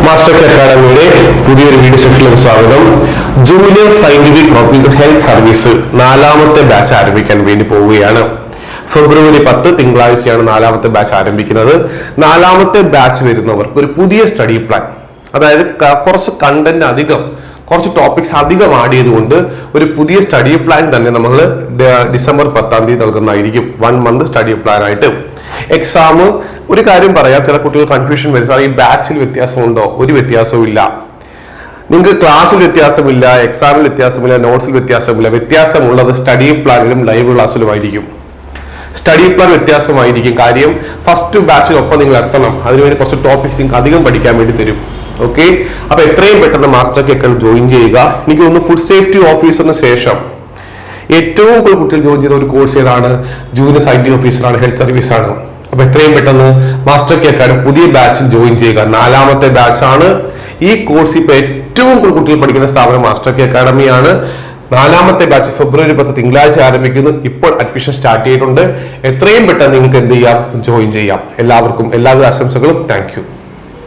Master അക്കാഡമിയുടെ പുതിയൊരു video സെഷനിലേക്ക് സ്വാഗതം. Junior scientific officer health service 4ാമത്തെ ബാച്ച് ആരംഭിക്കാൻ വേണ്ടി പോവുകയാണ്. ഫെബ്രുവരി 10 തിങ്കളാഴ്ചയാണ് 4ാമത്തെ ബാച്ച് ആരംഭിക്കുന്നത്. 4ാമത്തെ ബാച്ച് വരുന്നവർക്ക് ഒരു പുതിയ സ്റ്റഡി പ്ലാൻ, അതായത് കുറച്ച് കണ്ടന്റ് അധികം, കുറച്ച് ടോപ്പിക്സ് അധികം ആഡ് ചെയ്തുകൊണ്ട് ഒരു പുതിയ സ്റ്റഡി പ്ലാൻ തന്നെ നമ്മൾ ഡിസംബർ 10-ാം തീയതി നൽകുന്നതായിരിക്കും. 1 മന്ത് സ്റ്റഡി പ്ലാൻ ആയിട്ട്. എക്സാം, ഒരു കാര്യം പറയാം, ചില കുട്ടികൾ കൺഫ്യൂഷൻ വരുന്നത് ഈ ബാച്ചിൽ വ്യത്യാസമുണ്ടോ? ഒരു വ്യത്യാസവും ഇല്ല. നിങ്ങൾക്ക് ക്ലാസ്സിൽ വ്യത്യാസമില്ല, എക്സാമിൽ വ്യത്യാസമില്ല, നോട്ട്സിൽ വ്യത്യാസമില്ല. വ്യത്യാസമുള്ളത് സ്റ്റഡി പ്ലാനിലും ലൈവ് ക്ലാസ്സിലുമായിരിക്കും. സ്റ്റഡി പ്ലാൻ വ്യത്യാസമായിരിക്കും. കാര്യം ഫസ്റ്റ് ബാച്ചിനൊപ്പം നിങ്ങൾ എത്തണം. അതിനുവേണ്ടി കുറച്ച് ടോപ്പിക്സ് നിങ്ങൾക്ക് അധികം പഠിക്കാൻ വേണ്ടി തരും. ഓക്കെ, അപ്പൊ എത്രയും പെട്ടെന്ന് മാസ്റ്റർ അക്കാഡമി ജോയിൻ ചെയ്യുക. എനിക്ക് തോന്നുന്നു ഫുഡ് സേഫ്റ്റി ഓഫീസറിന് ശേഷം ഏറ്റവും കൂടുതൽ കുട്ടികൾ ജോയിൻ ചെയ്ത ഒരു കോഴ്സ് ഏതാണ്? ജൂനിയർ സയന്റിഫിക് ഓഫീസറാണ്, ഹെൽത്ത് സർവീസ് ആണ്. അപ്പൊ എത്രയും പെട്ടെന്ന് മാസ്റ്റർ അക്കാഡമി പുതിയ ബാച്ചിൽ ജോയിൻ ചെയ്യുക. 4ാമത്തെ ബാച്ചാണ്. ഈ കോഴ്സ് ഇപ്പൊ ഏറ്റവും കൂടുതൽ കുട്ടികൾ പഠിക്കുന്ന സ്ഥാപനം മാസ്റ്റർ അക്കാഡമിയാണ്. 4ാമത്തെ ബാച്ച് ഫെബ്രുവരി 10 തിങ്കളാഴ്ച ആരംഭിക്കുന്നു. ഇപ്പോൾ അഡ്മിഷൻ സ്റ്റാർട്ട് ചെയ്തിട്ടുണ്ട്. എത്രയും പെട്ടെന്ന് നിങ്ങൾക്ക് എന്ത് ചെയ്യാം? ജോയിൻ ചെയ്യാം. എല്ലാവർക്കും എല്ലാവിധ ആശംസകളും. Thank you.